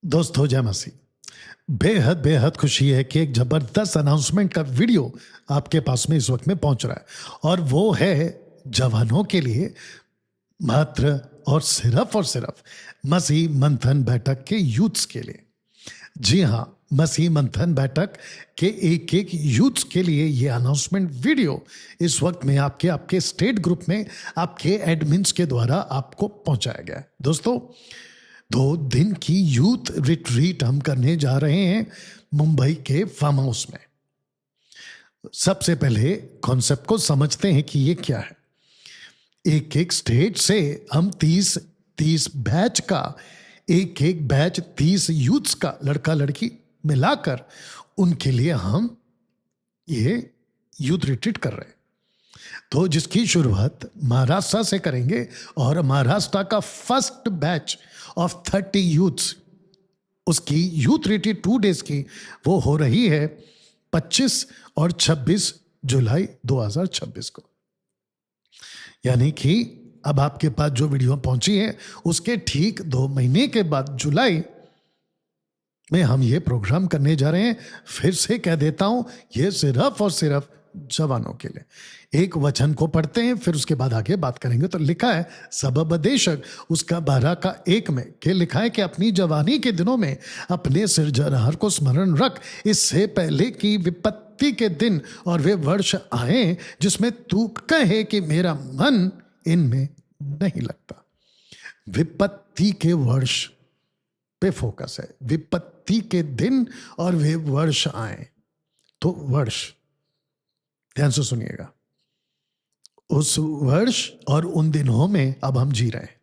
दोस्तों जय मसीह। बेहद बेहद खुशी है कि एक जबरदस्त अनाउंसमेंट का वीडियो आपके पास में इस वक्त में पहुंच रहा है और वो है जवानों के लिए मात्र और सिर्फ मसीह मंथन बैठक के यूथ्स के लिए। जी हाँ, मसीह मंथन बैठक के एक एक यूथ्स के लिए ये अनाउंसमेंट वीडियो इस वक्त में आपके स्टेट ग्रुप में आपके एडमिन्स के द्वारा आपको पहुंचाया गया है। दोस्तों 2 दिन की यूथ रिट्रीट हम करने जा रहे हैं मुंबई के फार्म हाउस में। सबसे पहले कॉन्सेप्ट को समझते हैं कि ये क्या है। एक एक स्टेट से हम 30 बैच का एक बैच 30 यूथ्स का लड़का लड़की मिलाकर उनके लिए हम ये यूथ रिट्रीट कर रहे हैं। तो जिसकी शुरुआत महाराष्ट्र से करेंगे और महाराष्ट्र का फर्स्ट बैच ऑफ 30 यूथ्स, उसकी यूथ रिट्रीट 2 डेज की वो हो रही है 25 और 26 जुलाई 2026 को। यानी कि अब आपके पास जो वीडियो पहुंची है उसके ठीक 2 महीने के बाद जुलाई में हम ये प्रोग्राम करने जा रहे हैं। फिर से कह देता हूं, ये सिर्फ और सिर्फ जवानों के लिए। एक वचन को पढ़ते हैं, फिर उसके बाद आगे बात करेंगे। तो लिखा है सबबदेशक उसका 12 का 1 में के लिखा है कि अपनी जवानी के दिनों में अपने सिरजनहार को स्मरण रख, इससे पहले कि विपत्ति के दिन और वे वर्ष आए जिसमें तू कहे कि मेरा मन इनमें नहीं लगता। विपत्ति के वर्ष पे फोकस है। विपत्ति के दिन और वे वर्ष आए, तो वर्ष ध्यान से सुनिएगा। उस वर्ष और उन दिनों में अब हम जी रहे हैं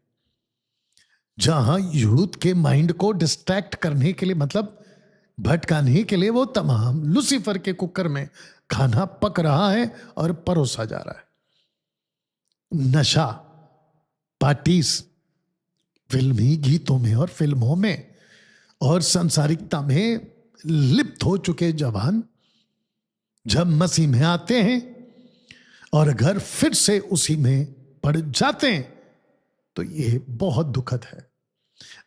जहां यूथ के माइंड को डिस्ट्रैक्ट करने के लिए, मतलब भटकाने के लिए, वो तमाम लूसीफर के कुकर में खाना पक रहा है और परोसा जा रहा है। नशा, पार्टीज, फिल्मी गीतों में और फिल्मों में और सांसारिकता में लिप्त हो चुके जवान जब मसीह में आते हैं और अगर फिर से उसी में पड़ जाते हैं तो ये बहुत दुखद है।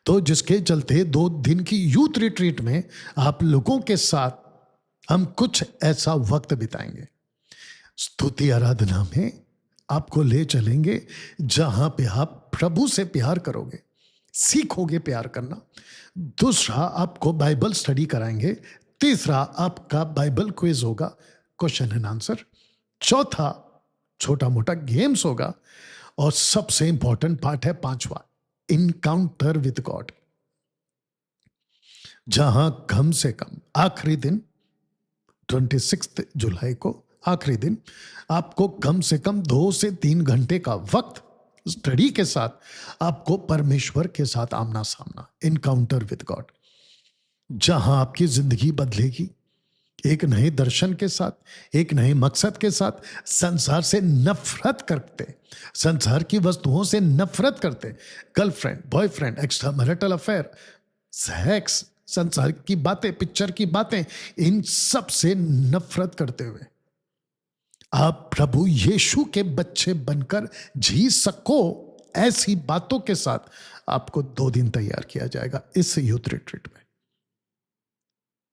तो जिसके चलते 2 दिन की यूथ रिट्रीट में आप लोगों के साथ हम कुछ ऐसा वक्त बिताएंगे। स्तुति आराधना में आपको ले चलेंगे जहां पे आप प्रभु से प्यार करोगे, सीखोगे प्यार करना। दूसरा, आपको बाइबल स्टडी कराएंगे। तीसरा, आपका बाइबल क्विज होगा, क्वेश्चन एंड आंसर। चौथा, छोटा मोटा गेम्स होगा। और सबसे इंपॉर्टेंट पार्ट है 5वां, इनकाउंटर विद गॉड, जहां कम से कम आखिरी दिन 26 जुलाई को आखिरी दिन आपको कम से कम 2 से 3 घंटे का वक्त स्टडी के साथ आपको परमेश्वर के साथ आमना सामना, इनकाउंटर विद गॉड, जहां आपकी जिंदगी बदलेगी एक नए दर्शन के साथ, एक नए मकसद के साथ। संसार से नफरत करते, संसार की वस्तुओं से नफरत करते, girlfriend, boyfriend, extra marital affair, sex, संसार की बातें, पिक्चर की बातें, इन सब से नफरत करते हुए आप प्रभु यीशु के बच्चे बनकर जी सको, ऐसी बातों के साथ आपको 2 दिन तैयार किया जाएगा इस यूथ रिट्रीट में,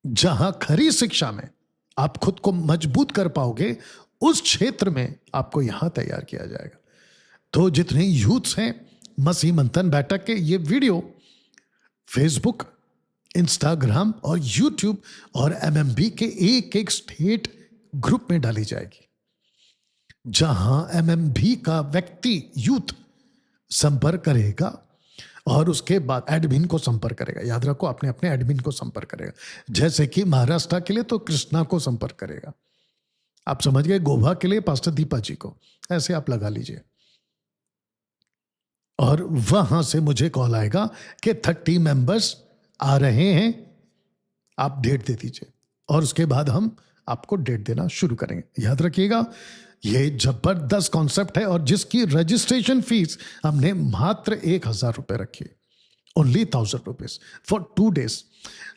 जहां खरी शिक्षा में आप खुद को मजबूत कर पाओगे, उस क्षेत्र में आपको यहां तैयार किया जाएगा। तो जितने यूथ्स हैं मसीह मंथन बैठक के, ये वीडियो फेसबुक, इंस्टाग्राम और यूट्यूब और एमएमबी के एक स्टेट ग्रुप में डाली जाएगी, जहां एमएमबी का व्यक्ति यूथ संपर्क करेगा और उसके बाद एडमिन को संपर्क करेगा। याद रखो, अपने अपने एडमिन को संपर्क करेगा। जैसे कि महाराष्ट्र के लिए तो कृष्णा को संपर्क करेगा, आप समझ गए, गोवा के लिए पास्टर दीपा जी को, ऐसे आप लगा लीजिए। और वहां से मुझे कॉल आएगा कि 30 मेंबर्स आ रहे हैं, आप डेट दे दीजिए और उसके बाद हम आपको डेट देना शुरू करेंगे। याद रखिएगा, ये जबरदस्त कॉन्सेप्ट है और जिसकी रजिस्ट्रेशन फीस हमने मात्र 1000 रुपए रखी, ओनली 1000 रुपीज फॉर 2 डेज।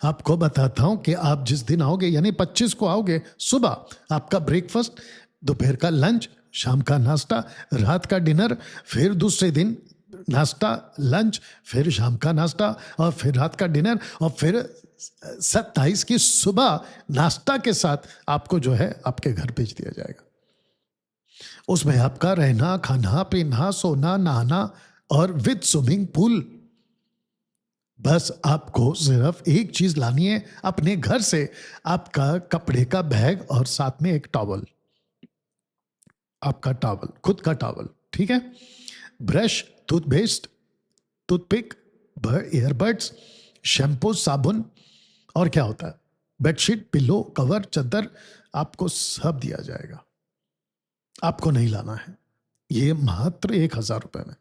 आपको बताता हूं कि आप जिस दिन आओगे, यानी 25 को आओगे, सुबह आपका ब्रेकफास्ट, दोपहर का लंच, शाम का नाश्ता, रात का डिनर, फिर दूसरे दिन नाश्ता, लंच, फिर शाम का नाश्ता और फिर रात का डिनर और फिर 27 की सुबह नाश्ता के साथ आपको जो है आपके घर भेज दिया जाएगा। उसमें आपका रहना, खाना, पीना, सोना, नहाना और विद स्विमिंग पूल। बस आपको सिर्फ एक चीज लानी है अपने घर से, आपका कपड़े का बैग और साथ में एक टॉवल, आपका टॉवल, खुद का टॉवल, ठीक है। Brush, toothpaste, toothpick, earbuds, shampoo, साबुन और क्या होता है, बेडशीट, पिलो, कवर, चादर, आपको सब दिया जाएगा। आपको नहीं लाना है, ये मात्र 1,000 रुपए में।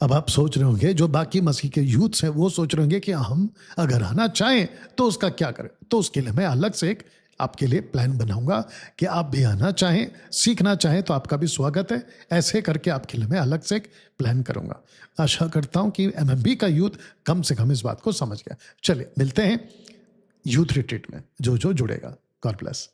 अब आप सोच रहे होंगे, जो बाकी मसीह के यूथ्स हैं वो सोच रहे होंगे कि हम अगर आना चाहें तो उसका क्या करें। तो उसके लिए मैं अलग से एक आपके लिए प्लान बनाऊंगा कि आप भी आना चाहें, सीखना चाहें तो आपका भी स्वागत है। ऐसे करके आपके लिए मैं अलग से एक प्लान करूंगा। आशा करता हूं कि एमएमबी का यूथ कम से कम इस बात को समझ गया। चलिए मिलते हैं यूथ रिट्रीट में जो जुड़ेगा। God bless.